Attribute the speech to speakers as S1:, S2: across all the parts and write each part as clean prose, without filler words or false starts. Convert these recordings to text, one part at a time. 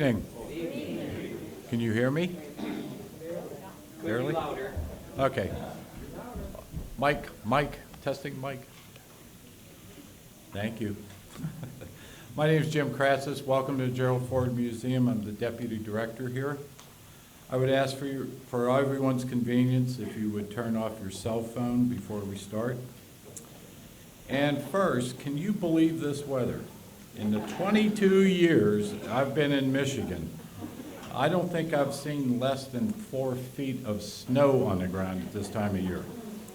S1: Evening. Can you hear me? Barely? Okay. Mike, testing mic. Thank you. My name is Jim Kratsis. Welcome to the Gerald Ford Museum. I'm the deputy director here. I would ask for everyone's convenience if you would turn off your cell phone before we start. And first, can you believe this weather? In the 22 years I've been in Michigan, I don't think I've seen less than 4 feet of snow on the ground at this time of year.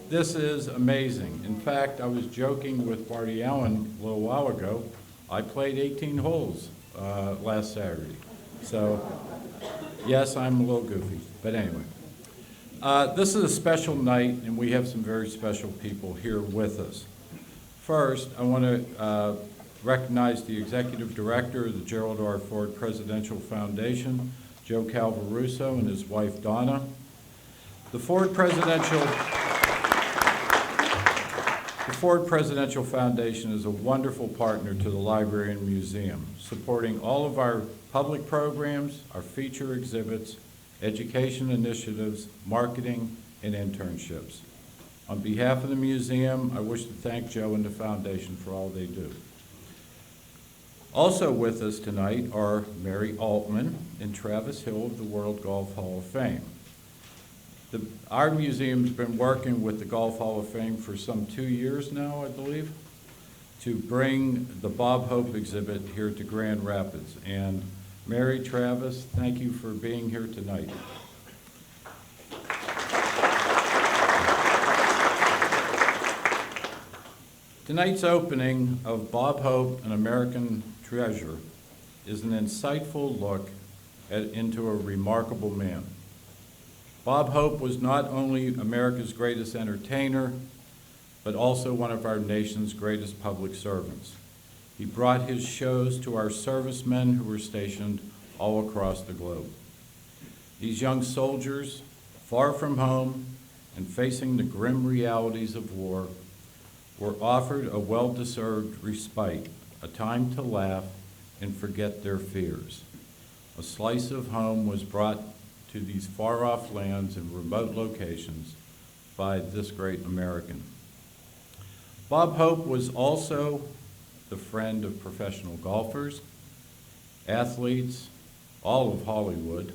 S1: This is amazing. In fact, I was joking with Barty Allen a little while ago. I played 18 holes last Saturday. So, yes, I'm a little goofy, but anyway. This is a special night, and we have some very special people here with us. First, I want to recognize the executive director of the Gerald R. Ford Presidential Foundation, Joe Calvaruso, and his wife Donna. The Ford Presidential Foundation is a wonderful partner to the library and museum, supporting all of our public programs, our feature exhibits, education initiatives, marketing, and internships. On behalf of the museum, I wish to thank Joe and the foundation for all they do. Also with us tonight are Mary Altman and Travis Hill of the World Golf Hall of Fame. Our museum's been working with the Golf Hall of Fame for some 2 years now, I believe, to bring the Bob Hope exhibit here to Grand Rapids. And Mary, Travis, thank you for being here tonight. Tonight's opening of Bob Hope, an American Treasure, is an insightful look into a remarkable man. Bob Hope was not only America's greatest entertainer, but also one of our nation's greatest public servants. He brought his shows to our servicemen who were stationed all across the globe. These young soldiers, far from home and facing the grim realities of war, were offered a well-deserved respite, a time to laugh and forget their fears. A slice of home was brought to these far-off lands and remote locations by this great American. Bob Hope was also the friend of professional golfers, athletes, all of Hollywood,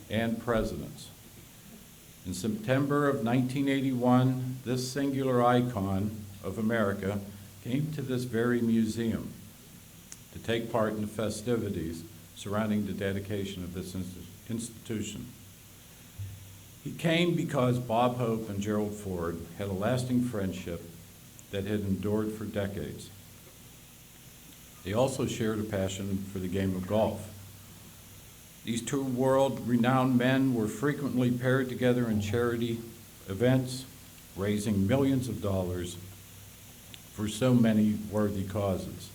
S1: and presidents. In September of 1981, this singular icon of America came to this very museum to take part in the festivities surrounding the dedication of this institution. He came because Bob Hope and Gerald Ford had a lasting friendship that had endured for decades. They also shared a passion for the game of golf. These two world-renowned men were frequently paired together in charity events, raising millions of dollars for so many worthy causes.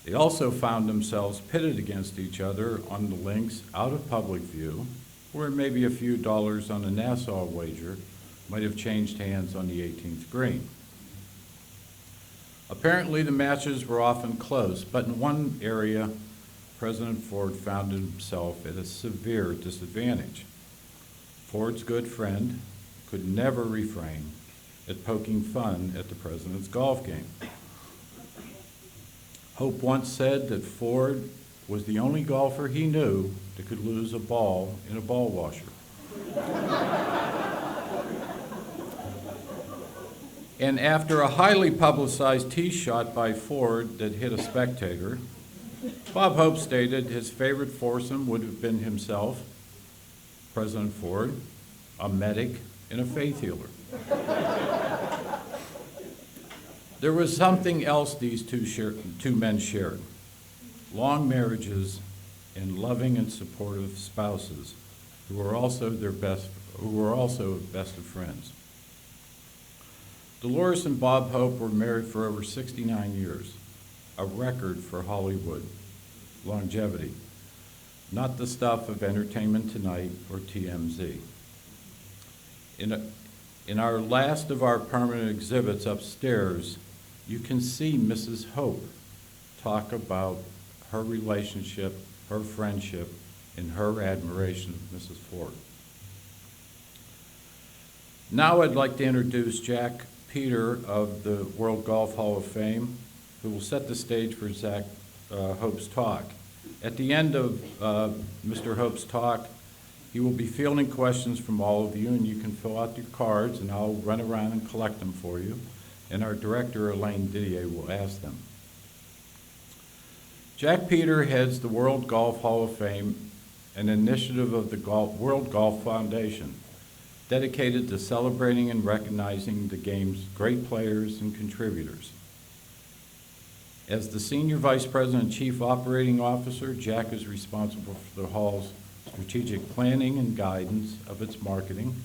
S1: They also found themselves pitted against each other on the links out of public view, where maybe a few dollars on a Nassau wager might have changed hands on the 18th green. Apparently the matches were often close, but in one area, President Ford found himself at a severe disadvantage. Ford's good friend could never refrain at poking fun at the president's golf game. Hope once said that Ford was the only golfer he knew that could lose a ball in a ball washer. And after a highly publicized tee shot by Ford that hit a spectator, Bob Hope stated his favorite foursome would have been himself, President Ford, a medic, and a faith healer. There was something else these two men shared: long marriages and loving and supportive spouses who were also best of friends. Dolores and Bob Hope were married for over 69 years, a record for Hollywood longevity, not the stuff of Entertainment Tonight or TMZ. In our last of our permanent exhibits upstairs, you can see Mrs. Hope talk about her relationship her friendship, and her admiration of Mrs. Ford. Now I'd like to introduce Jack Peter of the World Golf Hall of Fame, who will set the stage for Zach Hope's talk. At the end of Mr. Hope's talk, he will be fielding questions from all of you, and you can fill out your cards, and I'll run around and collect them for you, and our director, Elaine Didier, will ask them. Jack Peter heads the World Golf Hall of Fame, an initiative of the World Golf Foundation, dedicated to celebrating and recognizing the game's great players and contributors. As the Senior Vice President and Chief Operating Officer, Jack is responsible for the Hall's strategic planning and guidance of its marketing,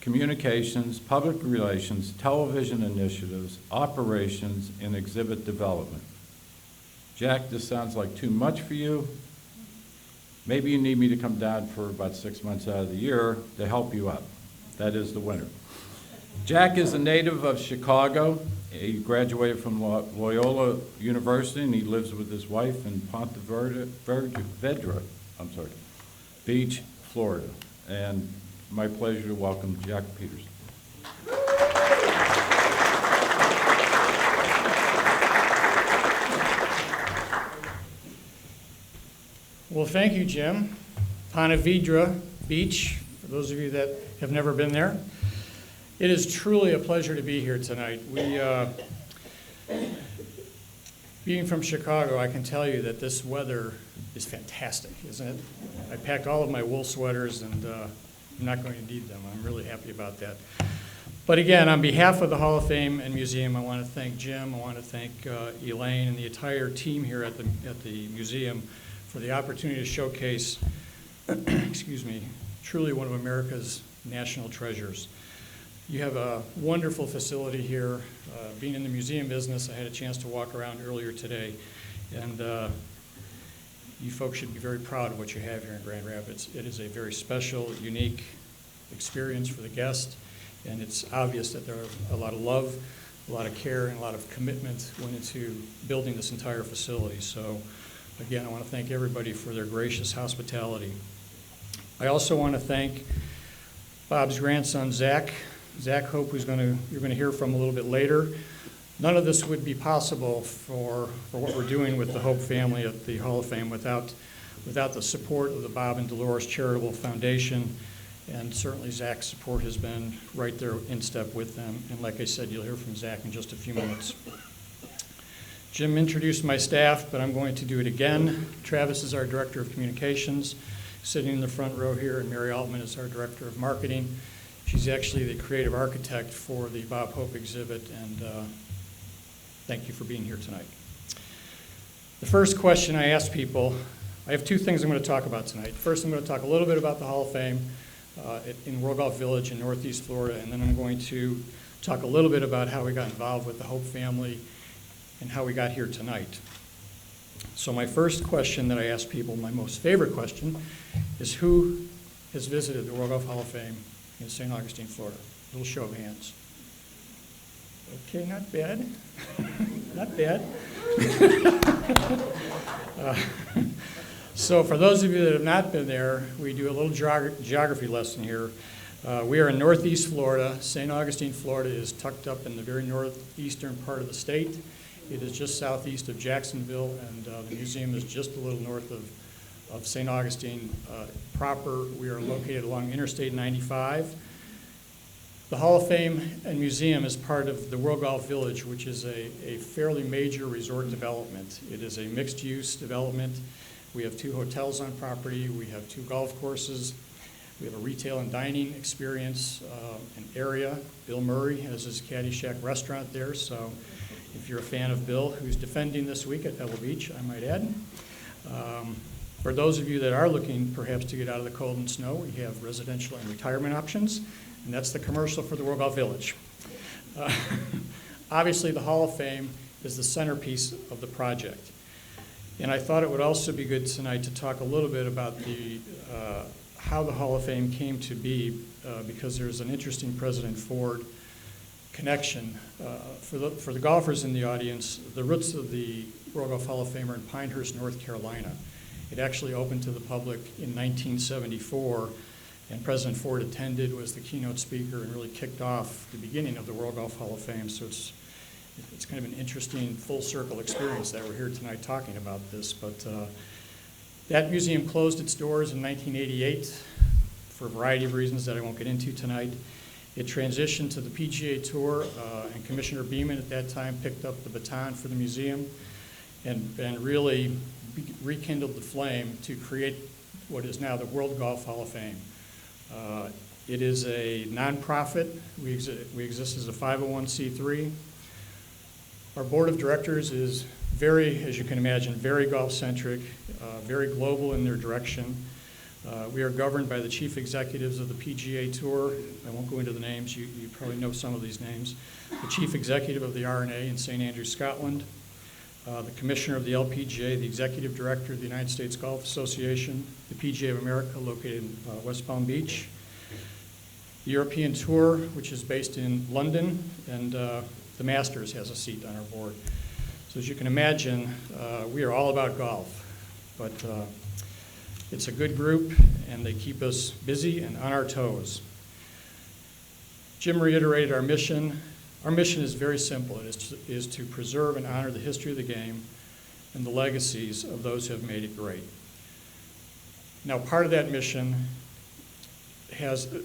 S1: communications, public relations, television initiatives, operations, and exhibit development. Jack, this sounds like too much for you. Maybe you need me to come down for about 6 months out of the year to help you out. That is the winter. Jack is a native of Chicago. He graduated from Loyola University, and he lives with his wife in Ponte Vedra, Beach, Florida. And my pleasure to welcome Jack Peters.
S2: Well, thank you, Jim. Ponte Vedra Beach, for those of you that have never been there. It is truly a pleasure to be here tonight. Being from Chicago, I can tell you that this weather is fantastic, isn't it? I packed all of my wool sweaters, and I'm not going to need them. I'm really happy about that. But again, on behalf of the Hall of Fame and Museum, I want to thank Jim, I want to thank Elaine and the entire team here at the museum for the opportunity to showcase, excuse me, truly one of America's national treasures. You have a wonderful facility here. Being in the museum business, I had a chance to walk around earlier today, and you folks should be very proud of what you have here in Grand Rapids. It is a very special, unique experience for the guest, and it's obvious that there are a lot of love, a lot of care, and a lot of commitment went into building this entire facility. So again, I want to thank everybody for their gracious hospitality. I also want to thank Bob's grandson, Zach Hope, who's you're going to hear from a little bit later. None of this would be possible for what we're doing with the Hope family at the Hall of Fame without the support of the Bob and Dolores Charitable Foundation, and certainly Zach's support has been right there in step with them. And like I said, you'll hear from Zach in just a few minutes. Jim introduced my staff, but I'm going to do it again. Travis is our Director of Communications, sitting in the front row here, and Mary Altman is our Director of Marketing. She's actually the creative architect for the Bob Hope exhibit, and thank you for being here tonight. The first question I ask people, I have two things I'm going to talk about tonight. First, I'm going to talk a little bit about the Hall of Fame in World Golf Village in Northeast Florida, and then I'm going to talk a little bit about how we got involved with the Hope family and how we got here tonight. So my first question that I ask people, my most favorite question, is who has visited the World Golf Hall of Fame in St. Augustine, Florida? A little show of hands. Okay, not bad. Not bad. So for those of you that have not been there, we do a little geography lesson here. We are in Northeast Florida. St. Augustine, Florida is tucked up in the very northeastern part of the state. It is just southeast of Jacksonville, and the museum is just a little north of St. Augustine proper. We are located along Interstate 95. The Hall of Fame and Museum is part of the World Golf Village, which is a fairly major resort development. It is a mixed-use development. We have 2 hotels on property. We have 2 golf courses. We have a retail and dining experience, an area. Bill Murray has his Caddyshack restaurant there, so if you're a fan of Bill, who's defending this week at Pebble Beach, I might add. For those of you that are looking perhaps to get out of the cold and snow, we have residential and retirement options, and that's the commercial for the World Golf Village. Obviously, the Hall of Fame is the centerpiece of the project. And I thought it would also be good tonight to talk a little bit about how the Hall of Fame came to be, because there's an interesting President Ford connection. For the golfers in the audience, the roots of the World Golf Hall of Famer in Pinehurst, North Carolina. It actually opened to the public in 1974, and President Ford attended, was the keynote speaker, and really kicked off the beginning of the World Golf Hall of Fame. So it's kind of an interesting full circle experience that we're here tonight talking about this. But that museum closed its doors in 1988 for a variety of reasons that I won't get into tonight. It transitioned to the PGA Tour, and Commissioner Beeman at that time picked up the baton for the museum and really rekindled the flame to create what is now the World Golf Hall of Fame. It is a nonprofit. We exist as a 501c3. Our board of directors is very, as you can imagine, very golf-centric, very global in their direction. We are governed by the chief executives of the PGA Tour. I won't go into the names. You probably know some of these names. The chief executive of the R&A in St. Andrews, Scotland. The commissioner of the LPGA, the executive director of the United States Golf Association, the PGA of America located in West Palm Beach. The European Tour, which is based in London, and the Masters has a seat on our board. So as you can imagine, we are all about golf, but it's a good group, and they keep us busy and on our toes. Jim reiterated our mission. Our mission is very simple. It is to preserve and honor the history of the game and the legacies of those who have made it great. Now, part of that mission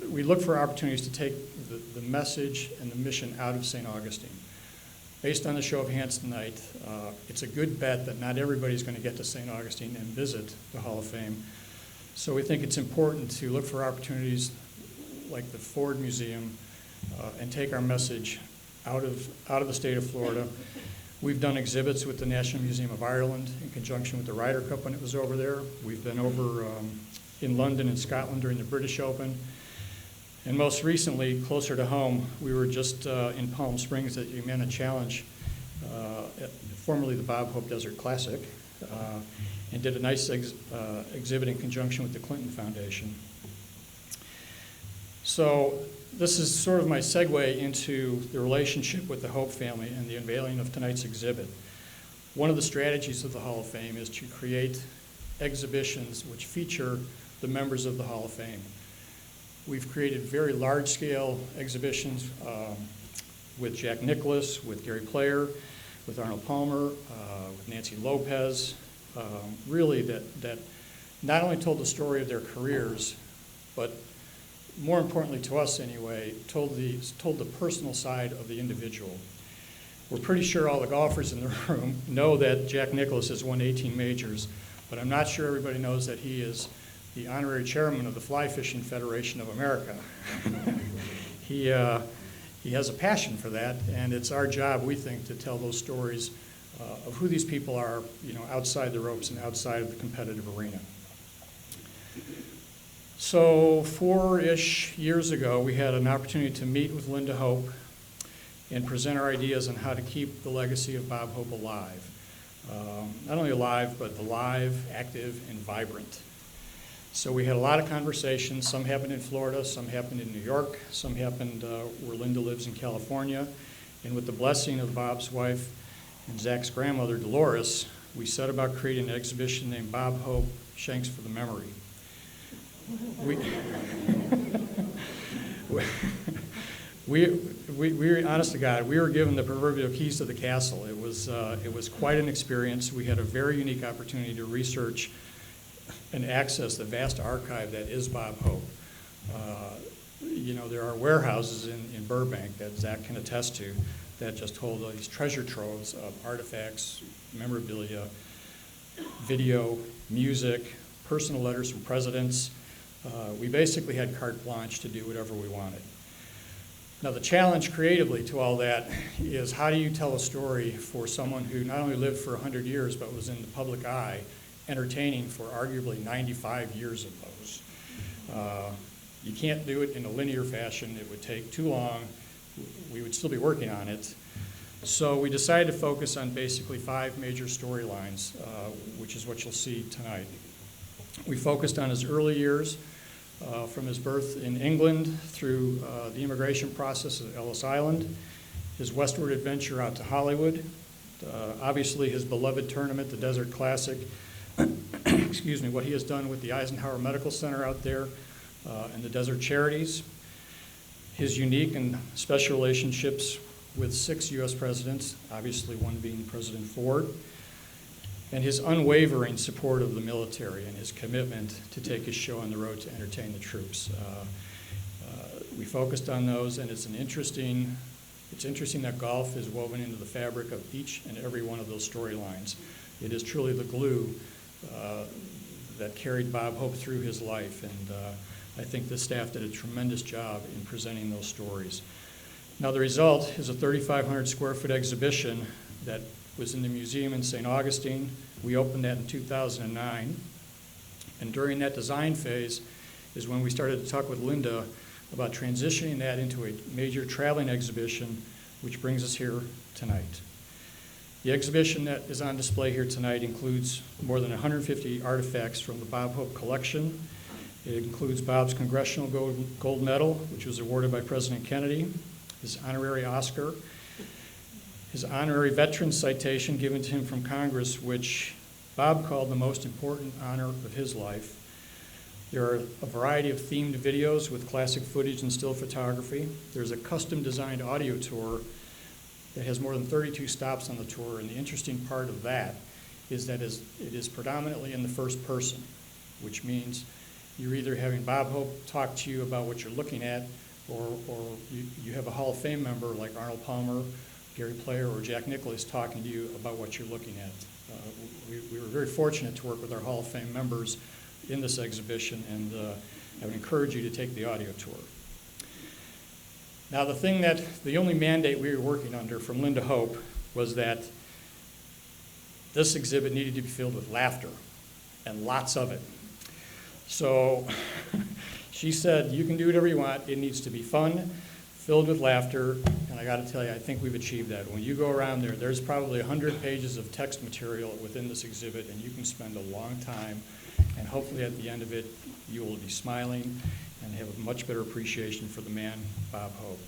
S2: we look for opportunities to take the message and the mission out of St. Augustine. Based on the show of hands tonight, it's a good bet that not everybody's going to get to St. Augustine and visit the Hall of Fame. So we think it's important to look for opportunities like the Ford Museum and take our message out of the state of Florida. We've done exhibits with the National Museum of Ireland in conjunction with the Ryder Cup when it was over there. We've been over in London and Scotland during the British Open. And most recently, closer to home, we were just in Palm Springs at the Humana Challenge, formerly the Bob Hope Desert Classic, and did a nice exhibit in conjunction with the Clinton Foundation. So this is sort of my segue into the relationship with the Hope family and the unveiling of tonight's exhibit. One of the strategies of the Hall of Fame is to create exhibitions which feature the members of the Hall of Fame. We've created very large-scale exhibitions with Jack Nicklaus, with Gary Player, with Arnold Palmer, with Nancy Lopez, really that not only told the story of their careers, but more importantly to us anyway, told the personal side of the individual. We're pretty sure all the golfers in the room know that Jack Nicklaus has won 18 majors, but I'm not sure everybody knows that he is the honorary chairman of the Fly Fishing Federation of America. He has a passion for that, and it's our job, we think, to tell those stories of who these people are, outside the ropes and outside of the competitive arena. So 4-ish years ago, we had an opportunity to meet with Linda Hope and present our ideas on how to keep the legacy of Bob Hope alive. Not only alive, but alive, active, and vibrant. So we had a lot of conversations. Some happened in Florida, some happened in New York, some happened where Linda lives in California. And with the blessing of Bob's wife and Zach's grandmother, Dolores, we set about creating an exhibition named Bob Hope, Shanks for the Memory. We honest to God, we were given the proverbial keys to the castle. It was quite an experience. We had a very unique opportunity to research and access the vast archive that is Bob Hope. There are warehouses in Burbank that Zach can attest to that just hold these treasure troves of artifacts, memorabilia, video, music, personal letters from presidents. We basically had carte blanche to do whatever we wanted. Now the challenge creatively to all that is how do you tell a story for someone who not only lived for 100 years but was in the public eye, entertaining for arguably 95 years of those. You can't do it in a linear fashion. It would take too long. We would still be working on it. So we decided to focus on basically 5 major storylines, which is what you'll see tonight. We focused on his early years, from his birth in England through the immigration process at Ellis Island, his westward adventure out to Hollywood, Obviously, his beloved tournament, the Desert Classic, excuse me, what he has done with the Eisenhower Medical Center out there and the Desert Charities, his unique and special relationships with 6 U.S. presidents, obviously one being President Ford, and his unwavering support of the military and his commitment to take his show on the road to entertain the troops. We focused on those, and it's interesting that golf is woven into the fabric of each and every one of those storylines. It is truly the glue that carried Bob Hope through his life, and I think the staff did a tremendous job in presenting those stories. Now the result is a 3,500 square foot exhibition that was in the museum in St. Augustine. We opened that in 2009, and during that design phase is when we started to talk with Linda about transitioning that into a major traveling exhibition, which brings us here tonight. The exhibition that is on display here tonight includes more than 150 artifacts from the Bob Hope collection. It includes Bob's Congressional Gold Medal, which was awarded by President Kennedy, his honorary Oscar, his honorary Veterans Citation given to him from Congress, which Bob called the most important honor of his life. There are a variety of themed videos with classic footage and still photography. There's a custom-designed audio tour that has more than 32 stops on the tour, and the interesting part of that is that it is predominantly in the first person, which means you're either having Bob Hope talk to you about what you're looking at, or you have a Hall of Fame member like Arnold Palmer, Gary Player, or Jack Nicklaus talking to you about what you're looking at. We were very fortunate to work with our Hall of Fame members in this exhibition, and I would encourage you to take the audio tour. Now the only mandate we were working under from Linda Hope was that this exhibit needed to be filled with laughter, and lots of it. So she said, you can do whatever you want, it needs to be fun, filled with laughter, and I gotta tell you, I think we've achieved that. When you go around there, there's probably 100 pages of text material within this exhibit, and you can spend a long time, and hopefully at the end of it, you will be smiling and have a much better appreciation for the man, Bob Hope.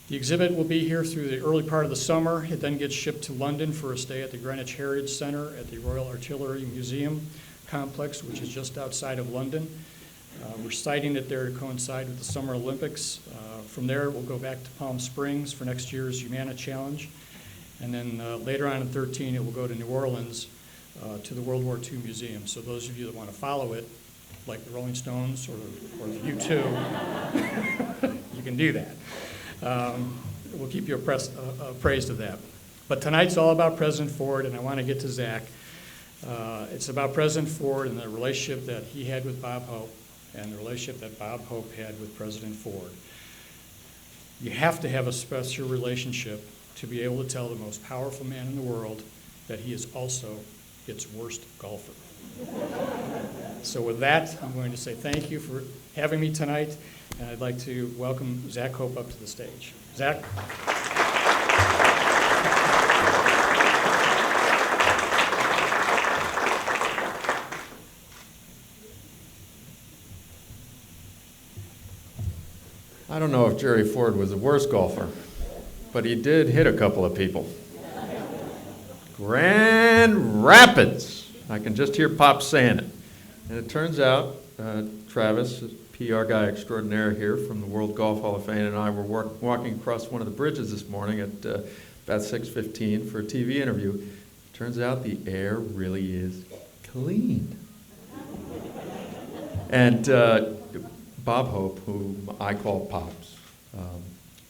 S2: The exhibit will be here through the early part of the summer. It then gets shipped to London for a stay at the Greenwich Heritage Centre at the Royal Artillery Museum complex, which is just outside of London. We're siting it there to coincide with the Summer Olympics. From there, we'll go back to Palm Springs for next year's Humana Challenge. And then later on in 2013, it will go to New Orleans to the World War II Museum. So those of you that want to follow it, like the Rolling Stones or the U2, you can do that. We'll keep you appraised of that. But tonight's all about President Ford, and I want to get to Zach. It's about President Ford and the relationship that he had with Bob Hope and the relationship that Bob Hope had with President Ford. You have to have a special relationship to be able to tell the most powerful man in the world that he is also its worst golfer. So with that, I'm going to say thank you for having me tonight, and I'd like to welcome Zach Hope up to the stage. Zach?
S3: I don't know if Jerry Ford was the worst golfer, but he did hit a couple of people. Grand Rapids. I can just hear Pop saying it. And it turns out, Travis, PR guy extraordinaire here from the World Golf Hall of Fame, and I were walking across one of the bridges this morning at about 6:15 for a TV interview. Turns out the air really is clean. And Bob Hope, whom I call Pops,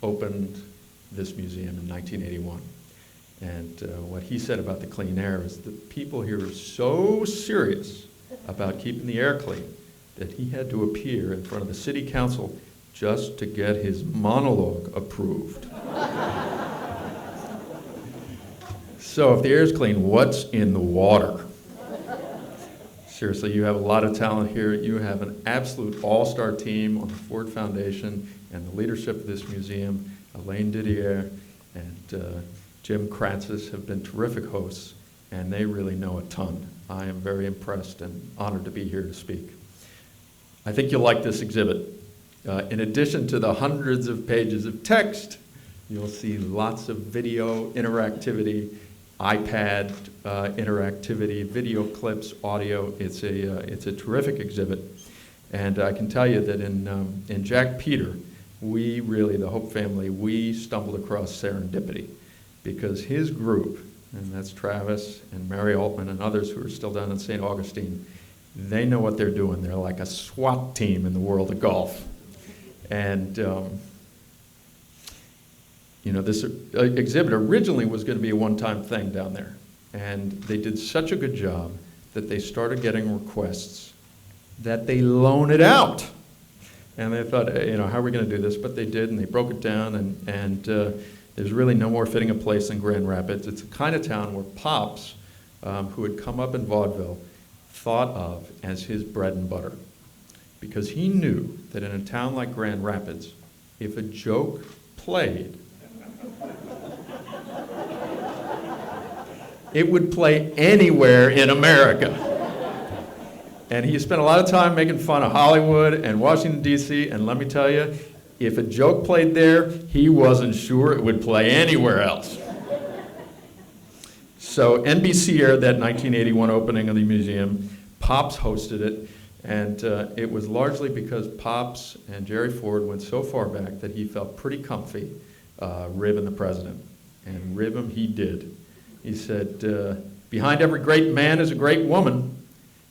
S3: opened this museum in 1981. And what he said about the clean air is that people here are so serious about keeping the air clean that he had to appear in front of the city council just to get his monologue approved. So if the air is clean, what's in the water? Seriously, you have a lot of talent here. You have an absolute all-star team on the Ford Foundation and the leadership of this museum. Elaine Didier and Jim Kratzis have been terrific hosts, and they really know a ton. I am very impressed and honored to be here to speak. I think you'll like this exhibit. In addition to the hundreds of pages of text, You'll see lots of video interactivity, iPad interactivity, video clips, audio. It's a terrific exhibit. And I can tell you that in Jack Peter, we really, the Hope family, we stumbled across serendipity because his group, and that's Travis and Mary Altman and others who are still down in St. Augustine, they know what they're doing. They're like a SWAT team in the world of golf. And this exhibit originally was going to be a one-time thing down there. And they did such a good job that they started getting requests that they loan it out. And they thought, how are we going to do this? But they did, and they broke it down, and there's really no more fitting a place than Grand Rapids. It's the kind of town where Pops, who had come up in vaudeville, thought of as his bread and butter. Because he knew that in a town like Grand Rapids, if a joke played, it would play anywhere in America. And he spent a lot of time making fun of Hollywood and Washington, D.C., and let me tell you, if a joke played there, he wasn't sure it would play anywhere else. So NBC aired that 1981 opening of the museum. Pops hosted it, and it was largely because Pops and Jerry Ford went so far back that he felt pretty comfy ribbing the president. And rib him he did. He said, behind every great man is a great woman.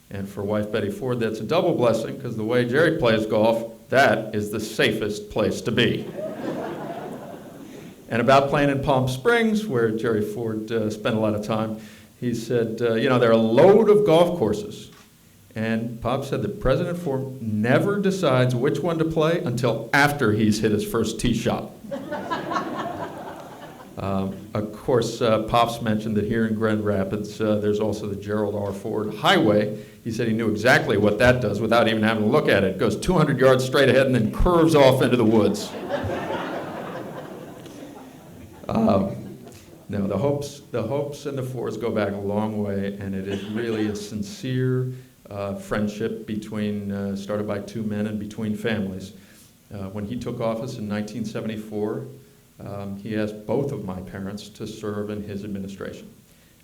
S3: And for wife Betty Ford, that's a double blessing, because the way Jerry plays golf, that is the safest place to be. And about playing in Palm Springs, where Jerry Ford spent a lot of time, he said, there are a load of golf courses. And Pop said that President Ford never decides which one to play until after he's hit his first tee shot. Of course, Pops mentioned that here in Grand Rapids, there's also the Gerald R. Ford Highway. He said he knew exactly what that does without even having to look at it. It goes 200 yards straight ahead and then curves off into the woods. No, the Hopes and the Fords go back a long way, and it is really a sincere friendship between, started by two men and between families. When he took office in 1974, he asked both of my parents to serve in his administration.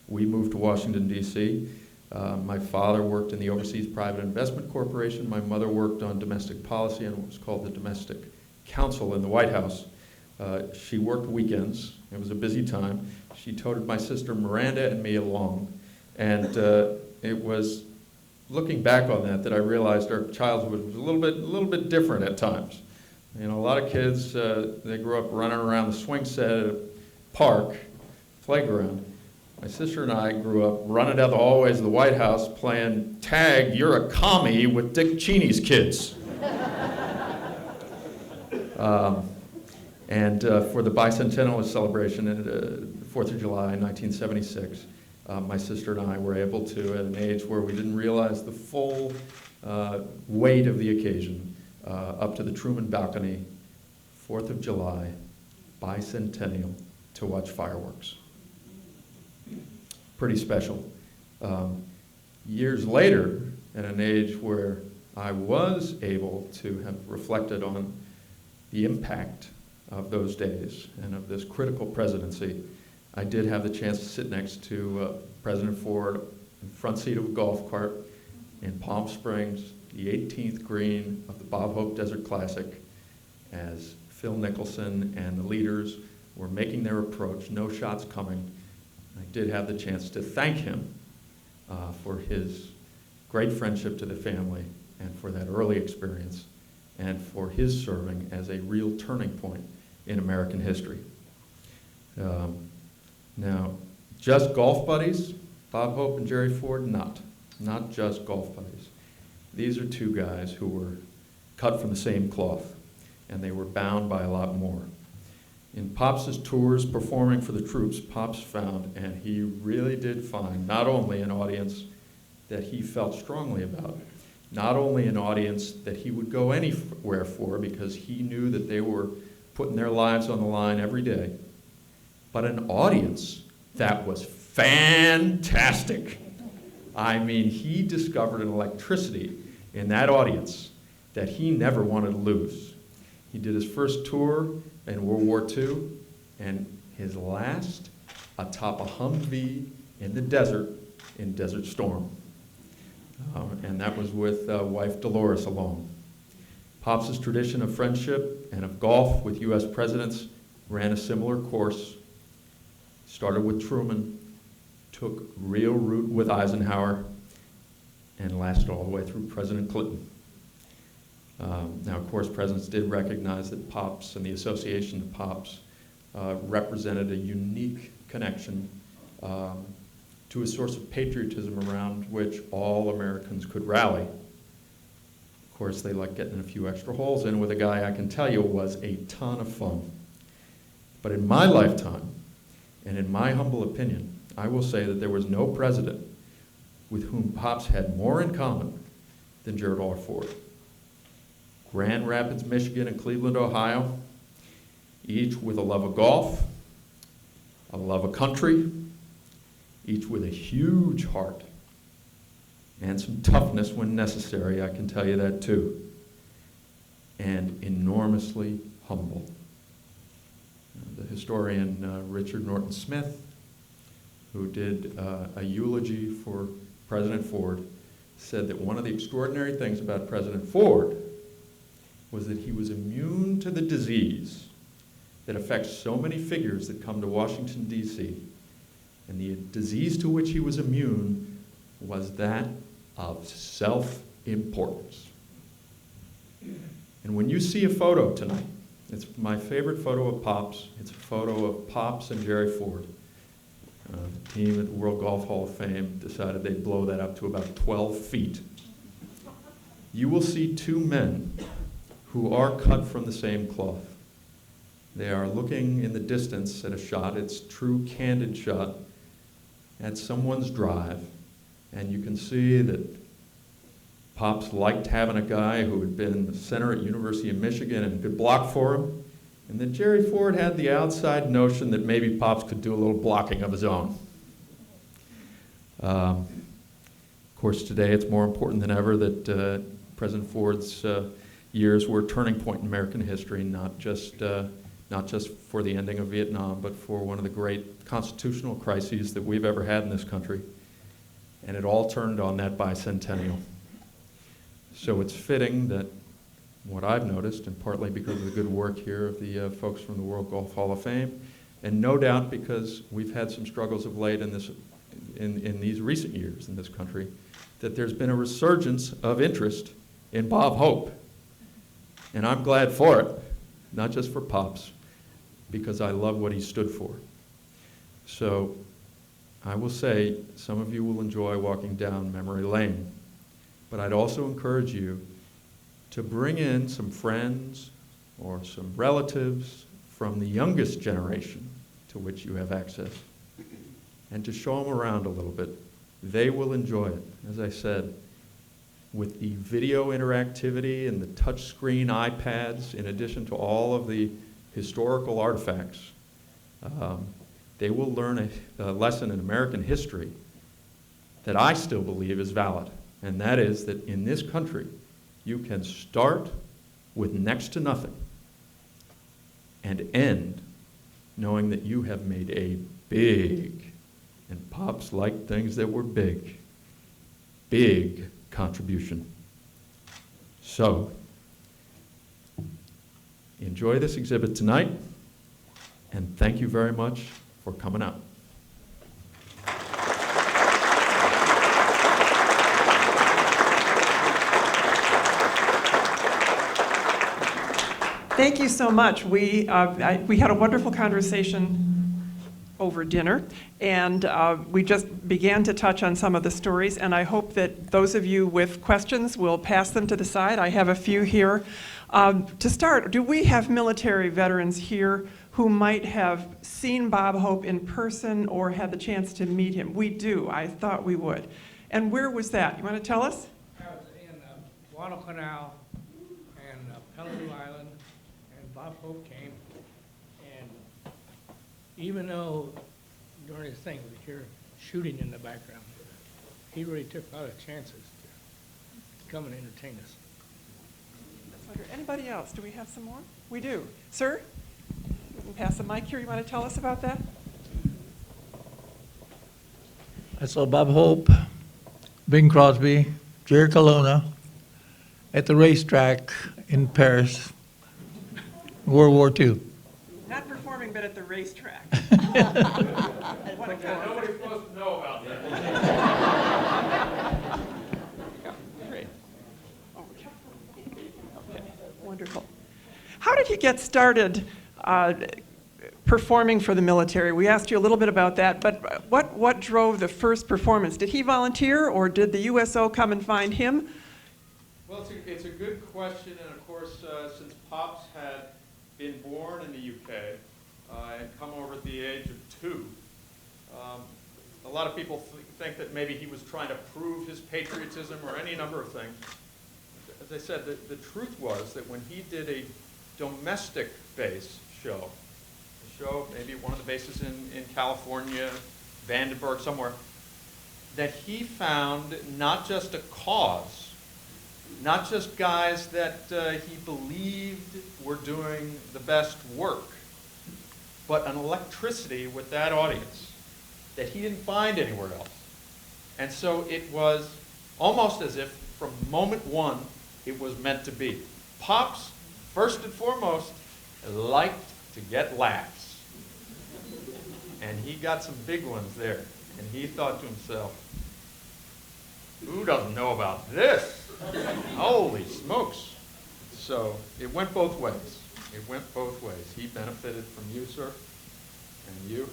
S3: We moved to Washington, D.C. My father worked in the Overseas Private Investment Corporation. My mother worked on domestic policy and what was called the Domestic Council in the White House. She worked weekends. It was a busy time. She toted my sister Miranda and me along. And it was looking back on that I realized our childhood was a little bit different at times. A lot of kids, they grew up running around the swing set at a park, playground. My sister and I grew up running down the hallways of the White House playing tag, you're a commie, with Dick Cheney's kids. And for the bicentennial celebration at the 4th of July, 1976, my sister and I were able to, at an age where we didn't realize the full weight of the occasion, up to the Truman balcony, 4th of July, bicentennial, to watch fireworks. Pretty special. Years later, at an age where I was able to have reflected on the impact of those days and of this critical presidency, I did have the chance to sit next to President Ford in the front seat of a golf cart in Palm Springs, the 18th green of the Bob Hope Desert Classic, as Phil Nicholson and the leaders were making their approach, no shots coming. I did have the chance to thank him for his great friendship to the family and for that early experience and for his serving as a real turning point in American history. Now, just golf buddies, Bob Hope and Jerry Ford, not just golf buddies. These are two guys who were cut from the same cloth, and they were bound by a lot more. In Pops' tours performing for the troops, Pops found, and he really did find, not only an audience that he felt strongly about, not only an audience that he would go anywhere for because he knew that they were putting their lives on the line every day, but an audience that was fantastic. I mean, he discovered an electricity in that audience that he never wanted to lose. He did his first tour in World War II, and his last atop a Humvee in the desert in Desert Storm. And that was with wife Dolores along. Pops's tradition of friendship and of golf with U.S. presidents ran a similar course. Started with Truman, took real root with Eisenhower, and lasted all the way through President Clinton. Now, of course, presidents did recognize that Pops and the association of Pops represented a unique connection to a source of patriotism around which all Americans could rally. Of course, they liked getting a few extra holes in with a guy I can tell you was a ton of fun. But in my lifetime, and in my humble opinion, I will say that there was no president with whom Pops had more in common than Gerald R. Ford. Grand Rapids, Michigan, and Cleveland, Ohio, each with a love of golf, a love of country, each with a huge heart, and some toughness when necessary, I can tell you that too, and enormously humble. The historian Richard Norton Smith, who did a eulogy for President Ford, said that one of the extraordinary things about President Ford was that he was immune to the disease that affects so many figures that come to Washington, D.C. And the disease to which he was immune was that of self-importance. And when you see a photo tonight, it's my favorite photo of Pops. It's a photo of Pops and Jerry Ford. The team at the World Golf Hall of Fame decided they'd blow that up to about 12 feet. You will see two men who are cut from the same cloth. They are looking in the distance at a shot. It's a true candid shot at someone's drive, and you can see that Pops liked having a guy who had been the center at University of Michigan and could block for him, and that Jerry Ford had the outside notion that maybe Pops could do a little blocking of his own. Of course, today it's more important than ever that President Ford's years were a turning point in American history, not just for the ending of Vietnam, but for one of the great constitutional crises that we've ever had in this country. And it all turned on that bicentennial. So it's fitting that what I've noticed, and partly because of the good work here of the folks from the World Golf Hall of Fame, and no doubt because we've had some struggles of late in these recent years in this country, that there's been a resurgence of interest in Bob Hope. And I'm glad for it, not just for Pops, because I love what he stood for. So I will say some of you will enjoy walking down memory lane, but I'd also encourage you to bring in some friends or some relatives from the youngest generation to which you have access and to show them around a little bit. They will enjoy it. As I said, with the video interactivity and the touchscreen iPads, in addition to all of the historical artifacts, they will learn a lesson in American history that I still believe is valid, and that is that in this country, you can start with next to nothing and end knowing that you have made a big, and Pops liked things that were big contribution. So, enjoy this exhibit tonight, and thank you very much for coming out.
S4: Thank you so much. We had a wonderful conversation over dinner, and we just began to touch on some of the stories, and I hope that those of you with questions will pass them to the side. I have a few here. To start, do we have military veterans here who might have seen Bob Hope in person or had the chance to meet him? We do. I thought we would. And where was that? You want to tell us?
S5: I was in Guadalcanal and Peleliu Island, and Bob Hope came, and even though during his thing we could hear shooting in the background, he really took a lot of chances to come and entertain us.
S4: Anybody else? Do we have some more? We do. Sir? can pass the mic here. You want to tell us about that?
S6: I saw Bob Hope, Bing Crosby, Jerry Colonna at the racetrack in Paris, World War II.
S4: Not performing, but at the racetrack. What a
S3: Nobody's supposed to know about that.
S4: Great. Okay, wonderful. How did you get started performing for the military? We asked you a little bit about that, but what drove the first performance? Did he volunteer, or did the USO come and find him?
S3: Well, it's a good question, and of course, since Pops had been born in the UK and come over at the age of 2, a lot of people think that maybe he was trying to prove his patriotism or any number of things. As I said, the truth was that when he did a domestic base show, maybe one of the bases in California, Vandenberg, somewhere, that he found not just a cause, not just guys that he believed were doing the best work, but an electricity with that audience that he didn't find anywhere else. And so it was almost as if from moment one, it was meant to be. Pops, first and foremost, liked to get laughs. And he got some big ones there. And he thought to himself, who doesn't know about this? Holy smokes. So it went both ways. It went both ways. He benefited from you, sir, and you.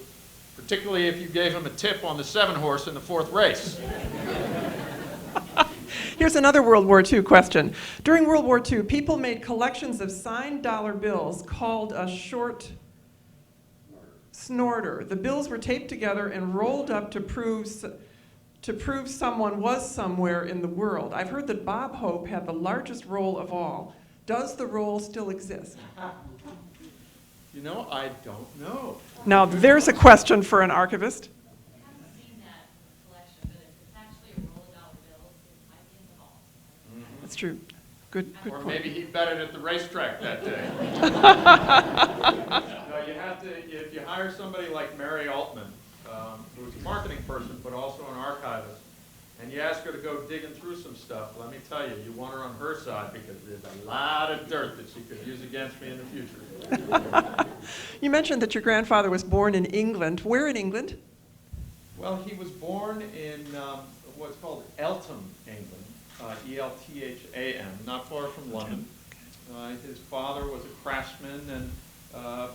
S3: Particularly if you gave him a tip on the 7-horse in the 4th race.
S4: Here's another World War II question. During World War II, people made collections of signed dollar bills called a short snorter. The bills were taped together and rolled up to prove someone was somewhere in the world. I've heard that Bob Hope had the largest roll of all. Does the roll still exist?
S3: You know, I don't know.
S4: Now, there's a question for an archivist.
S7: I haven't seen that collection, but if it's actually a roll of dollar bills, it might be in the vault.
S4: That's true. Good
S3: Or
S4: point.
S3: maybe he bet it at the racetrack that day. No, you have to, if you hire somebody like Mary Altman, who's a marketing person but also an archivist, and you ask her to go digging through some stuff, let me tell you, you want her on her side because there's a lot of dirt that she could use against me in the future.
S4: You mentioned that your grandfather was born in England. Where in England?
S3: Well, he was born in what's called Eltham, England, E-L-T-H-A-M, not far from London. His father was a craftsman and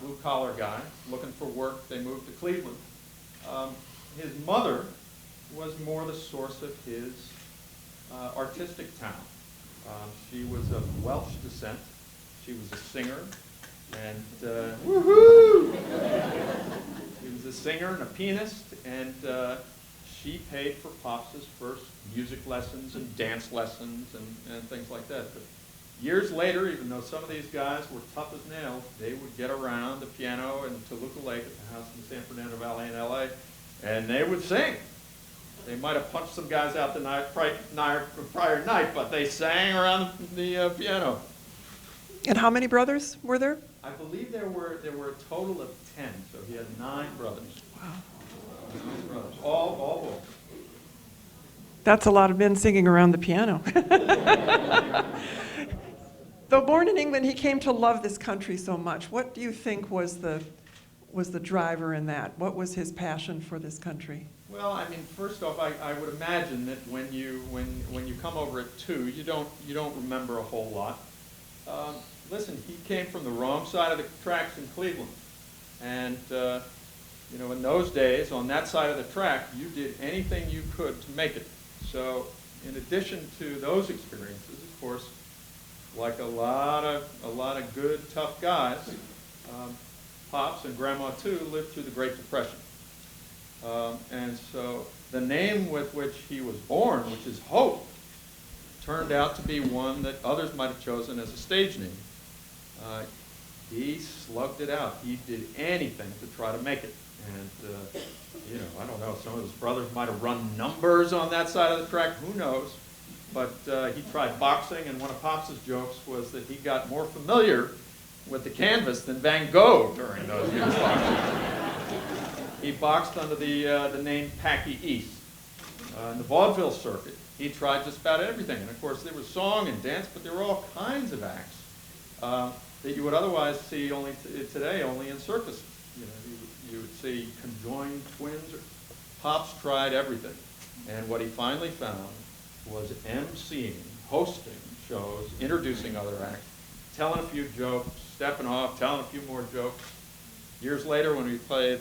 S3: blue-collar guy looking for work. They moved to Cleveland. His mother was more the source of his artistic talent. She was of Welsh descent. She was a singer, and woohoo! She was a singer and a pianist, and she paid for Pops' first music lessons and dance lessons and things like that. But years later, even though some of these guys were tough as nails, they would get around the piano in Toluca Lake at the house in San Fernando Valley in L.A., and they would sing. They might have punched some guys out the prior night, but they sang around the piano.
S4: And how many brothers were there?
S3: I believe there were a total of 10, so he had 9 brothers.
S4: Wow.
S3: 9 brothers, all boys.
S4: That's a lot of men singing around the piano. Though born in England, he came to love this country so much. What do you think was the driver in that? What was his passion for this country?
S3: Well, I mean, first off, I would imagine that when you come over at 2, you don't remember a whole lot. Listen, he came from the wrong side of the tracks in Cleveland, and you know, in those days, on that side of the track, you did anything you could to make it. So, in addition to those experiences, of course, like a lot of good, tough guys, Pops and Grandma too lived through the Great Depression. And so the name with which he was born, which is Hope, turned out to be one that others might have chosen as a stage name. He slugged it out. He did anything to try to make it. And, you know, I don't know, some of his brothers might have run numbers on that side of the track, who knows. But he tried boxing, and one of Pops' jokes was that he got more familiar with the canvas than Van Gogh during those years. He boxed under the name Packy East. In the vaudeville circuit, he tried just about everything. And of course, there was song and dance, but there were all kinds of acts that you would otherwise see today only in circuses. You know, you would see conjoined twins. Pops tried everything. And what he finally found was emceeing, hosting shows, introducing other acts, telling a few jokes, stepping off, telling a few more jokes. Years later, when we played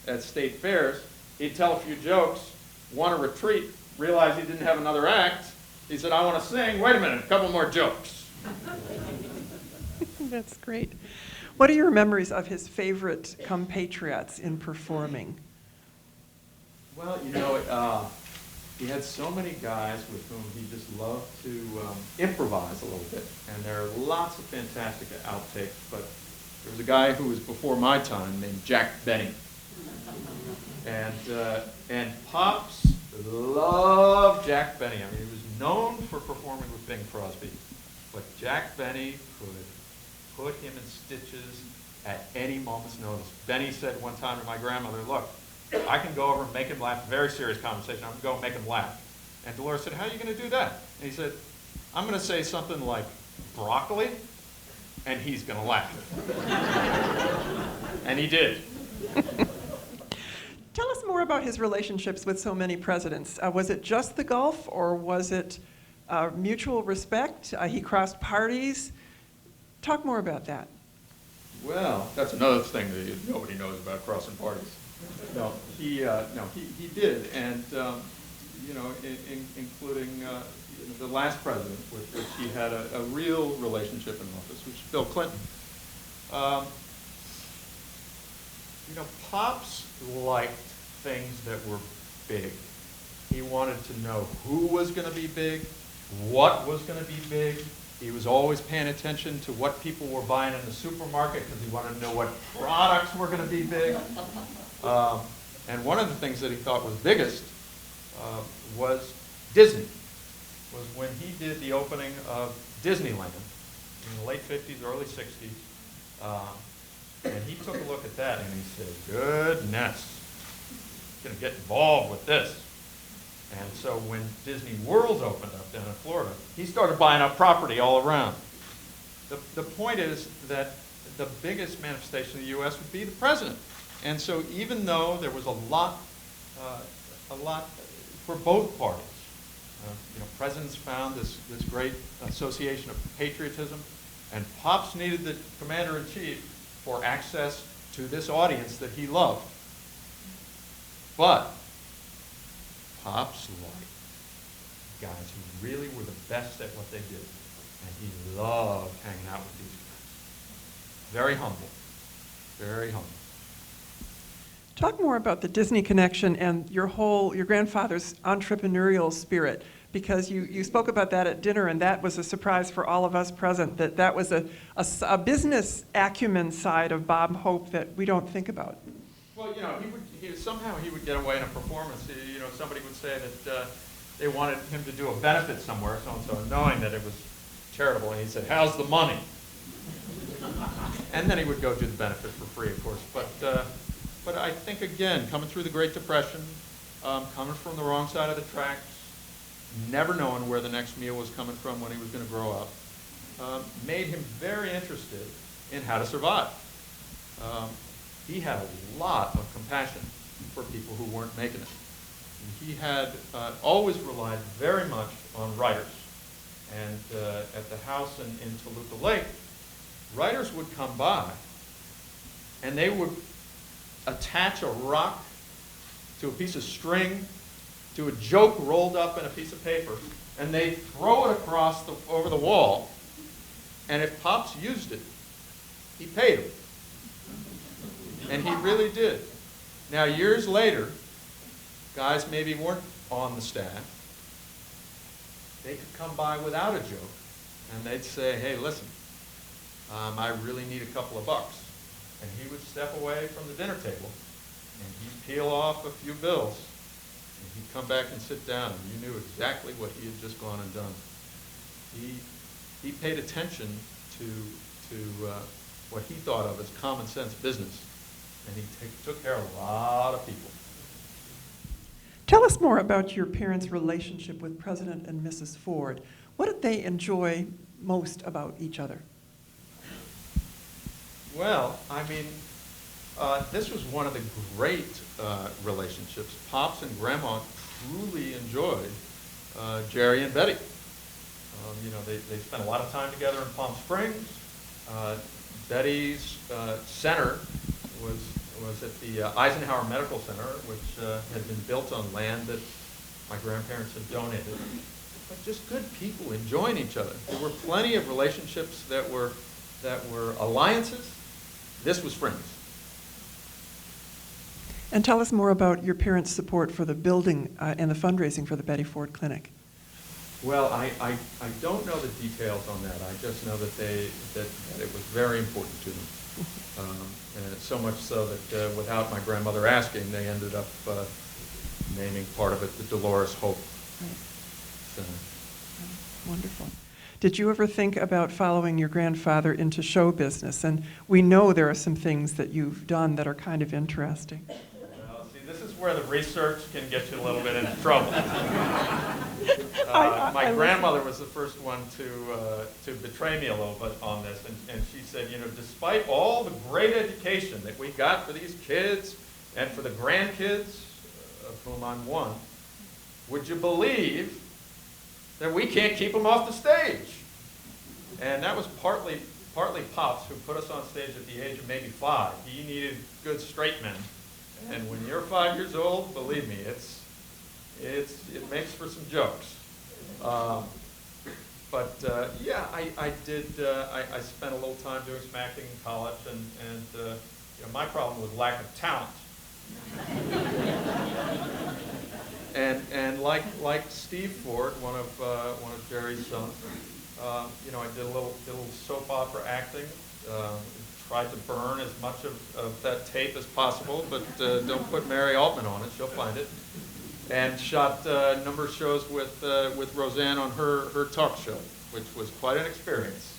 S3: at state fairs, he'd tell a few jokes, want a retreat, realized he didn't have another act. He said, I want to sing. Wait a minute, a couple more jokes.
S4: That's great. What are your memories of his favorite compatriots in performing?
S3: Well, you know, he had so many guys with whom he just loved to improvise a little bit. And there are lots of fantastic outtakes, but there was a guy who was before my time named Jack Benny. And Pops loved Jack Benny. I mean, he was known for performing with Bing Crosby, but Jack Benny could put him in stitches at any moment's notice. Benny said one time to my grandmother, look, I can go over and make him laugh, very serious conversation, I'm going to go and make him laugh. And Dolores said, how are you going to do that? And he said, I'm going to say something like broccoli, and he's going to laugh. And he did.
S4: Tell us more about his relationships with so many presidents. Was it just the Gulf, or was it mutual respect? He crossed parties. Talk more about that.
S3: Well, that's another thing that nobody knows about crossing parties. No, he did, and you know, including the last president, with which he had a real relationship in office, which is Bill Clinton. You know, Pops liked things that were big. He wanted to know who was going to be big, what was going to be big. He was always paying attention to what people were buying in the supermarket because he wanted to know what products were going to be big. And one of the things that he thought was biggest was Disney. Was when he did the opening of Disneyland in the late 50s, early 60s. And he took a look at that and he said, goodness, I'm going to get involved with this. And so when Disney World opened up down in Florida, he started buying up property all around. The point is that the biggest manifestation of the U.S. would be the president. And so even though there was a lot for both parties, you know, presidents found this great association of patriotism, and Pops needed the commander-in-chief for access to this audience that he loved. But Pops liked guys who really were the best at what they did, and he loved hanging out with these guys. Very humble, very humble.
S4: Talk more about the Disney connection and your grandfather's entrepreneurial spirit, because you spoke about that at dinner, and that was a surprise for all of us present, that was a business acumen side of Bob Hope that we don't think about.
S3: Well, you know, somehow he would get away in a performance. You know, somebody would say that they wanted him to do a benefit somewhere, so-and-so, knowing that it was charitable, and he said, how's the money? And then he would go do the benefit for free, of course. But I think, again, coming through the Great Depression, coming from the wrong side of the tracks, never knowing where the next meal was coming from when he was going to grow up, made him very interested in how to survive. He had a lot of compassion for people who weren't making it. And he had always relied very much on writers. And at the house in Toluca Lake, writers would come by, and they would attach a rock to a piece of string, to a joke rolled up in a piece of paper, and they'd throw it across over the wall, and if Pops used it, he paid him. And he really did. Now, years later, guys maybe weren't on the staff. They could come by without a joke, and they'd say, hey, listen, I really need a couple of bucks. And he would step away from the dinner table, and he'd peel off a few bills, and he'd come back and sit down, and you knew exactly what he had just gone and done. He paid attention to to what he thought of as common sense business. And he took care of a lot of people.
S4: Tell us more about your parents' relationship with President and Mrs. Ford. What did they enjoy most about each other?
S3: Well, I mean, this was one of the great relationships. Pops and Grandma truly enjoyed Jerry and Betty. You know, they spent a lot of time together in Palm Springs. Betty's center was at the Eisenhower Medical Center, which had been built on land that my grandparents had donated. But just good people enjoying each other. There were plenty of relationships that were alliances. This was friends.
S4: And tell us more about your parents' support for the building and the fundraising for the Betty Ford Clinic.
S3: Well, I don't know the details on that. I just know that that it was very important to them. And so much so that without my grandmother asking, they ended up naming part of it the Dolores Hope Center.
S4: Wonderful. Did you ever think about following your grandfather into show business? And we know there are some things that you've done that are kind of interesting.
S3: Well, see, this is where the research can get you a little bit into trouble. My grandmother was the first one to betray me a little bit on this, and she said, you know, despite all the great education that we got for these kids and for the grandkids, of whom I'm one, would you believe that we can't keep them off the stage? And that was partly Pops, who put us on stage at the age of maybe 5. He needed good straight men, and when you're 5 years old, believe me, it makes for some jokes. Yeah, I did. I spent a little time doing some acting in college, and you know, my problem was lack of talent. And like Steve Ford, one of Jerry's sons, you know, I did a little soap opera acting. Tried to burn as much of that tape as possible, but don't put Mary Altman on it; she'll find it. And shot a number of shows with Roseanne on her talk show, which was quite an experience.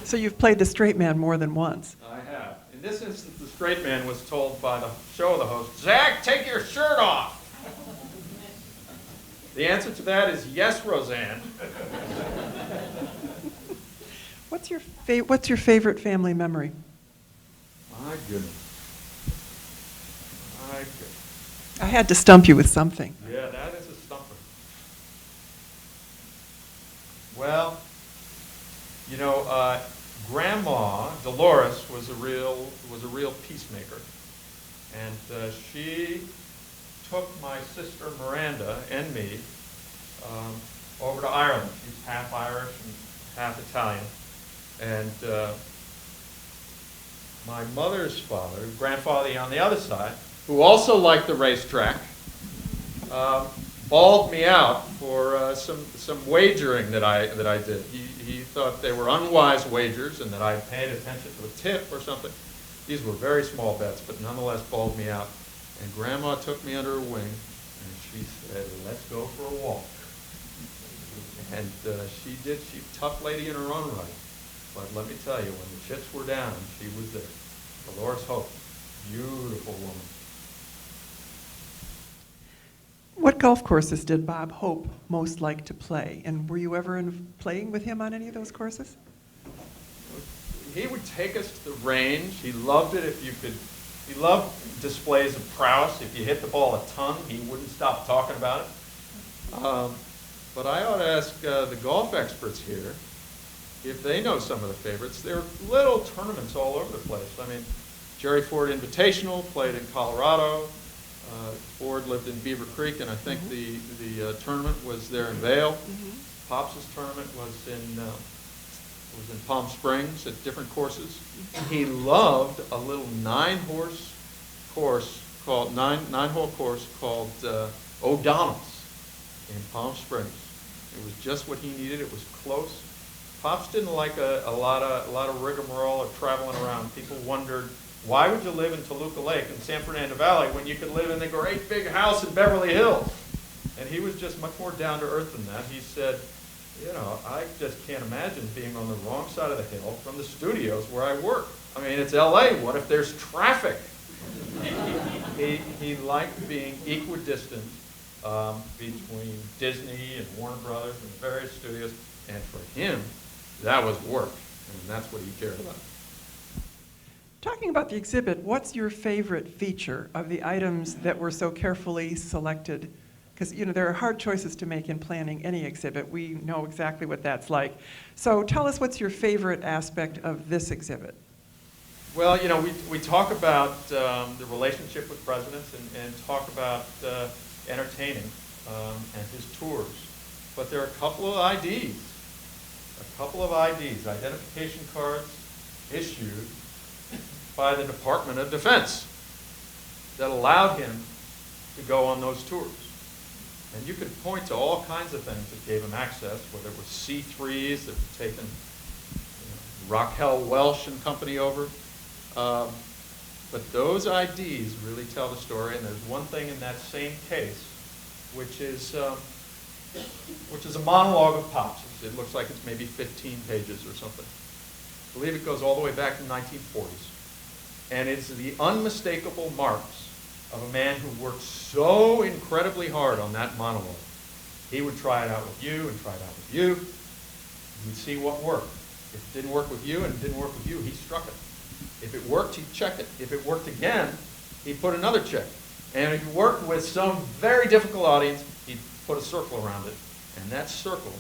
S4: So you've played the straight man more than once.
S3: I have. In this instance, the straight man was told by the host, "Zach, take your shirt off." The answer to that is yes, Roseanne.
S4: What's your favorite family memory?
S3: My goodness. My goodness.
S4: I had to stump you with something.
S3: Yeah, that is a stumper. Well, you know, Grandma Dolores was a real peacemaker, and she took my sister Miranda and me over to Ireland. She's half Irish and half Italian, and my mother's father, grandfather on the other side, who also liked the racetrack, bawled me out for some wagering that I did. He thought they were unwise wagers and that I paid attention to a tip or something. These were very small bets, but nonetheless bawled me out. And Grandma took me under her wing, and she said, "Let's go for a walk." And she did. She's a tough lady in her own right. But let me tell you, when the chips were down, she was there. Dolores Hope, beautiful woman.
S4: What golf courses did Bob Hope most like to play? And were you ever playing with him on any of those courses?
S3: He would take us to the range. He loved it if you could. He loved displays of prowess. If you hit the ball a ton, he wouldn't stop talking about it. But I ought to ask the golf experts here if they know some of the favorites. There are little tournaments all over the place. I mean, Jerry Ford Invitational played in Colorado. Ford lived in Beaver Creek, and I think the tournament was there in Vail. Pops' tournament was in Palm Springs at different courses. He loved a little nine-hole course called O'Donnell's in Palm Springs. It was just what he needed. It was close. Pops didn't like a lot of rigmarole of traveling around. People wondered, why would you live in Toluca Lake in San Fernando Valley when you could live in the great big house in Beverly Hills? And he was just much more down to earth than that. He said, you know, I just can't imagine being on the wrong side of the hill from the studios where I work. I mean, it's LA, what if there's traffic? He liked being equidistant between Disney and Warner Brothers and various studios, and for him, that was work, and that's what he cared about.
S4: Talking about the exhibit, what's your favorite feature of the items that were so carefully selected? Because, you know, there are hard choices to make in planning any exhibit. We know exactly what that's like. So tell us, what's your favorite aspect of this exhibit?
S3: Well, you know, we talk about the relationship with presidents and talk about entertaining and his tours. But there are a couple of IDs, identification cards issued by the Department of Defense that allowed him to go on those tours. And you could point to all kinds of things that gave him access, whether it was C3s that were taken, Raquel Welch and company over. But those IDs really tell the story, and there's one thing in that same case, which is a monologue of Pop's. It looks like it's maybe 15 pages or something. I believe it goes all the way back to the 1940s. And it's the unmistakable marks of a man who worked so incredibly hard on that monologue. He would try it out with you and try it out with you. You'd see what worked. If it didn't work with you and it didn't work with you, he struck it. If it worked, he'd check it. If it worked again, he'd put another check. And if he worked with some very difficult audience, he'd put a circle around it. And that circle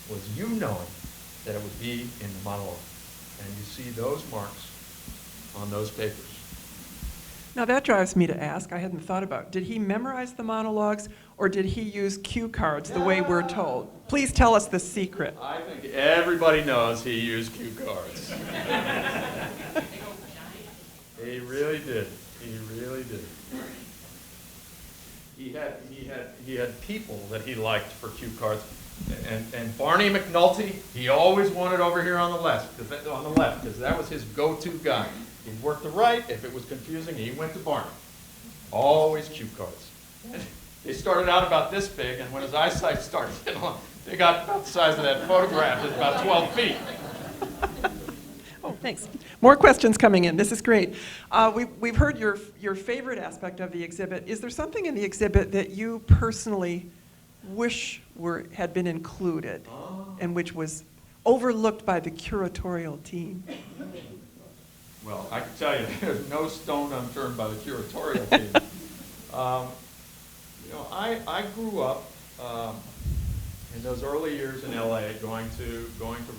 S3: was you knowing that it would be in the monologue. And you see those marks on those papers.
S4: Now that drives me to ask, I hadn't thought about, did he memorize the monologues or did he use cue cards the way we're told? Please tell us the secret.
S3: I think everybody knows he used cue cards. He really did. He really did. He had people that he liked for cue cards. And Barney McNulty, he always wanted over here on the left, because that was his go-to guy. He'd work the right. If it was confusing, he went to Barney. Always cue cards. They started out about this big, and when his eyesight started getting on, they got about the size of that photograph. It's about 12 feet.
S4: Oh, thanks. More questions coming in. This is great. We've heard your favorite aspect of the exhibit. Is there something in the exhibit that you personally wish had been included and which was overlooked by the curatorial team?
S3: Well, I can tell you, there's no stone unturned by the curatorial team. I grew up in those early years in LA going to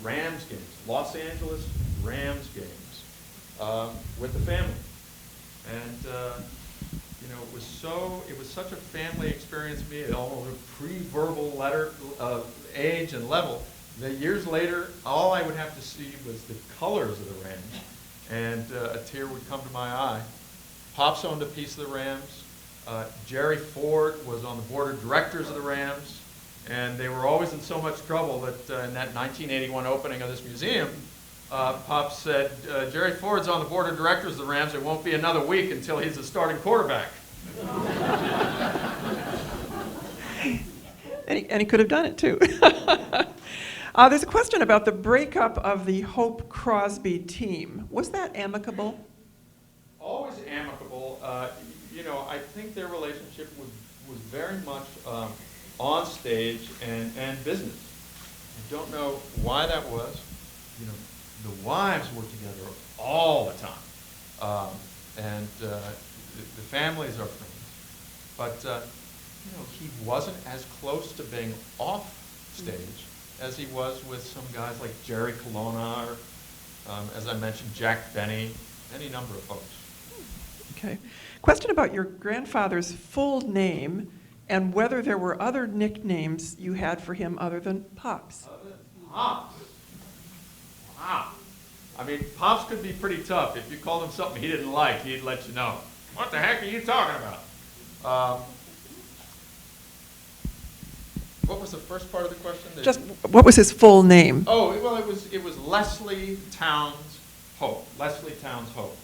S3: Rams games, Los Angeles Rams games, with the family. And it was such a family experience for me at almost a pre-verbal letter age and level that years later, all I would have to see was the colors of the Rams, and a tear would come to my eye. Pops owned a piece of the Rams. Jerry Ford was on the board of directors of the Rams, and they were always in so much trouble that in that 1981 opening of this museum, Pops said, Jerry Ford's on the board of directors of the Rams. It won't be another week until he's a starting quarterback.
S4: And he could have done it, too. There's a question about the breakup of the Hope Crosby team. Was that amicable?
S3: Always amicable. I think their relationship was very much on stage and business. I don't know why that was. The wives were together all the time, and the families are friends. But he wasn't as close to being off stage as he was with some guys like Jerry Colonna, or, as I mentioned, Jack Benny, any number of folks.
S4: Okay. Question about your grandfather's full name and whether there were other nicknames you had for him other than Pops.
S3: Other than Pops? Wow. I mean, Pops could be pretty tough. If you called him something he didn't like, he'd let you know. What the heck are you talking about? What was the first part of the question?
S4: Just what was his full name?
S3: Oh, well, it was Leslie Towns Hope. Leslie Towns Hope.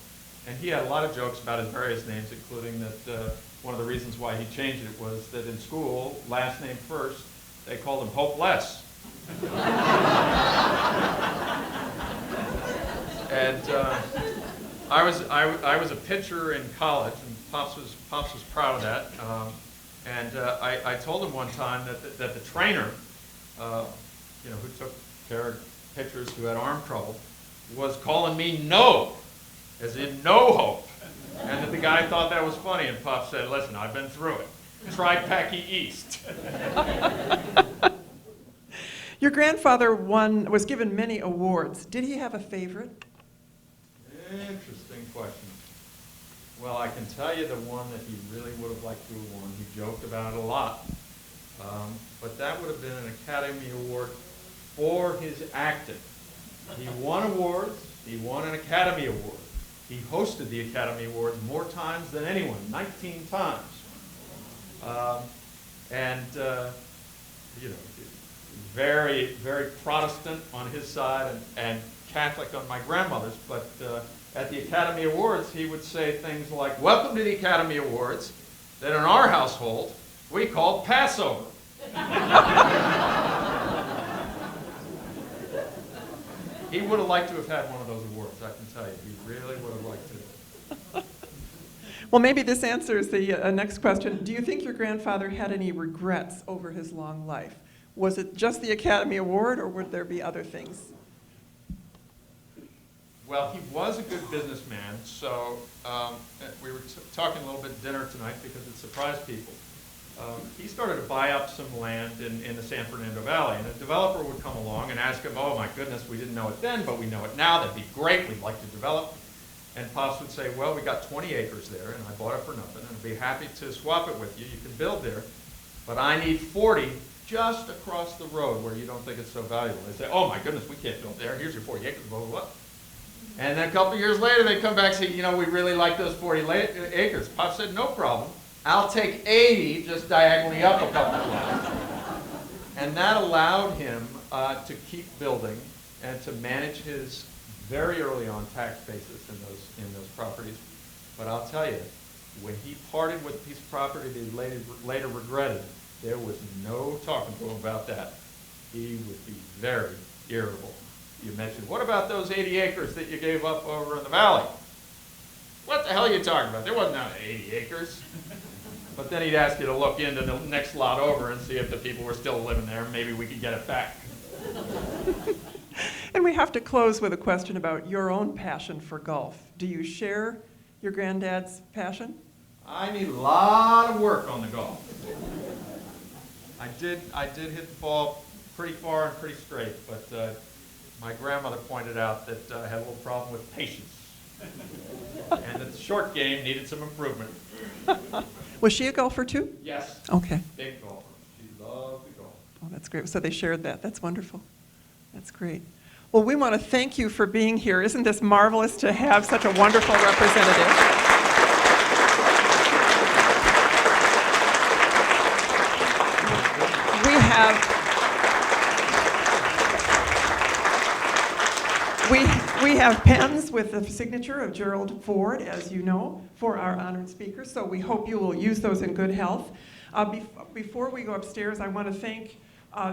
S3: And he had a lot of jokes about his various names, including that one of the reasons why he changed it was that in school, last name first, they called him Hopeless. And I was a pitcher in college, and Pops was proud of that. I told him one time that the trainer, who took care of pitchers who had arm trouble, was calling me No, as in no hope. And that the guy thought that was funny, and Pop said, "Listen, I've been through it. Try Packy East."
S4: Your grandfather was given many awards. Did he have a favorite?
S3: Interesting question. Well, I can tell you the one that he really would have liked to have won. He joked about it a lot. But that would have been an Academy Award for his acting. He won awards. He won an Academy Award. He hosted the Academy Awards more times than anyone, 19 times. Very, very Protestant on his side and Catholic on my grandmother's. But at the Academy Awards, he would say things like, "Welcome to the Academy Awards, that in our household we call Passover." He would have liked to have had one of those awards, I can tell you. He really would have liked to.
S4: Well, maybe this answers the next question. Do you think your grandfather had any regrets over his long life? Was it just the Academy Award, or would there be other things?
S3: Well, he was a good businessman, so we were talking a little bit at dinner tonight because it surprised people. He started to buy up some land in the San Fernando Valley, and a developer would come along and ask him, "Oh my goodness, we didn't know it then, but we know it now. That'd be great. We'd like to develop." And Pops would say, "Well, we got 20 acres there, and I bought it for nothing, and I'd be happy to swap it with you. You can build there, but I need 40 just across the road where you don't think it's so valuable." They say, "Oh my goodness, we can't build there. Here's your 40 acres, blah, blah, blah." And then a couple of years later, they come back and say, "We really like those 40 acres. Pop said, "No problem. I'll take 80 just diagonally up a couple of blocks." And that allowed him to keep building and to manage his very early on tax basis in those properties. But I'll tell you, when he parted with a piece of property that he later regretted, there was no talking to him about that. He would be very irritable. You mentioned, "What about those 80 acres that you gave up over in the valley?" "What the hell are you talking about? There wasn't 80 acres. But then he'd ask you to look into the next lot over and see if the people were still living there. Maybe we could get it back.
S4: And we have to close with a question about your own passion for golf. Do you share your granddad's passion?
S3: I need a lot of work on the golf. I did hit the ball pretty far and pretty straight, but my grandmother pointed out that I had a little problem with patience, and that the short game needed some improvement.
S4: Was she a golfer too?
S3: Yes.
S4: Okay.
S3: Big golfer. She loved to golf.
S4: Oh, that's great. So they shared that. That's wonderful. That's great. Well, we want to thank you for being here. Isn't this marvelous to have such a wonderful representative? We have pens with the signature of Gerald Ford, as you know, for our honored speakers, so we hope you will use those in good health. Before we go upstairs, I want to thank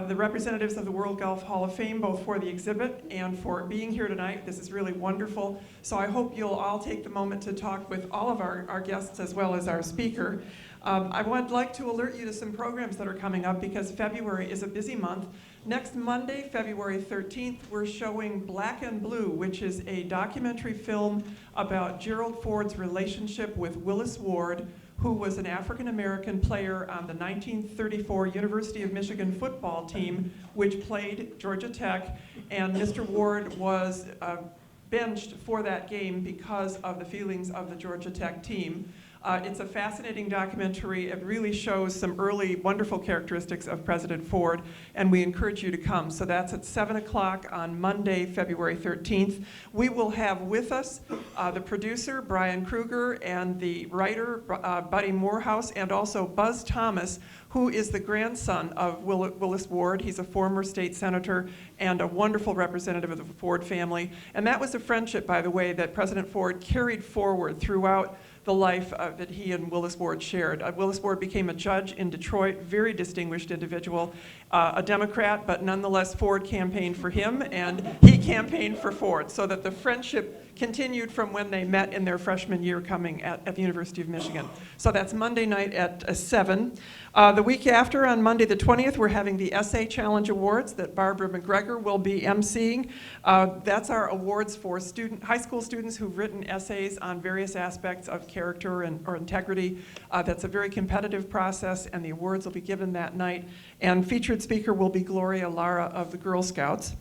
S4: the representatives of the World Golf Hall of Fame, both for the exhibit and for being here tonight. This is really wonderful. So I hope you'll all take the moment to talk with all of our guests as well as our speaker. I would like to alert you to some programs that are coming up because February is a busy month. Next Monday, February 13th, we're showing Black and Blue, which is a documentary film about Gerald Ford's relationship with Willis Ward, who was an African-American player on the 1934 University of Michigan football team, which played Georgia Tech, and Mr. Ward was benched for that game because of the feelings of the Georgia Tech team. It's a fascinating documentary. It really shows some early wonderful characteristics of President Ford, and we encourage you to come. So that's at 7 o'clock on Monday, February 13th. We will have with us the producer, Brian Kruger, and the writer, Buddy Morehouse, and also Buzz Thomas, who is the grandson of Willis Ward. He's a former state senator and a wonderful representative of the Ford family. And that was a friendship, by the way, that President Ford carried forward throughout the life that he and Willis Ward shared. Willis Ward became a judge in Detroit, very distinguished individual, a Democrat, but nonetheless Ford campaigned for him and he campaigned for Ford, so that the friendship continued from when they met in their freshman year coming at the University of Michigan. So that's Monday night at 7. The week after, on Monday the 20th, we're having the Essay Challenge Awards that Barbara McGregor will be emceeing. That's our awards for high school students who've written essays on various aspects of character or integrity. That's a very competitive process, and the awards will be given that night. And featured speaker will be Gloria Lara of the Girl Scouts.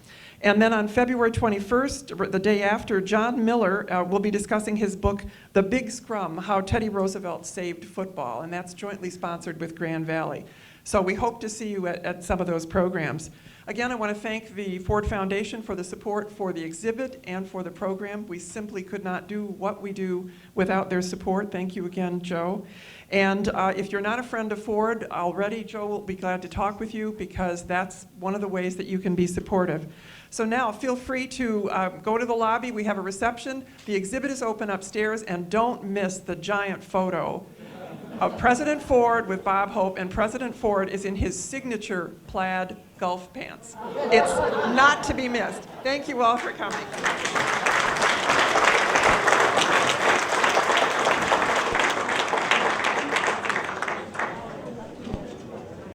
S4: And then on February 21st, the day after, John Miller will be discussing his book, The Big Scrum, How Teddy Roosevelt Saved Football, and that's jointly sponsored with Grand Valley. So we hope to see you at some of those programs. Again, I want to thank the Ford Foundation for the support for the exhibit and for the program. We simply could not do what we do without their support. Thank you again, Joe. And if you're not a friend of Ford already, Joe will be glad to talk with you, because that's one of the ways that you can be supportive. So now feel free to go to the lobby. We have a reception. The exhibit is open upstairs, and don't miss the giant photo of President Ford with Bob Hope, and President Ford is in his signature plaid golf pants. It's not to be missed. Thank you all for coming.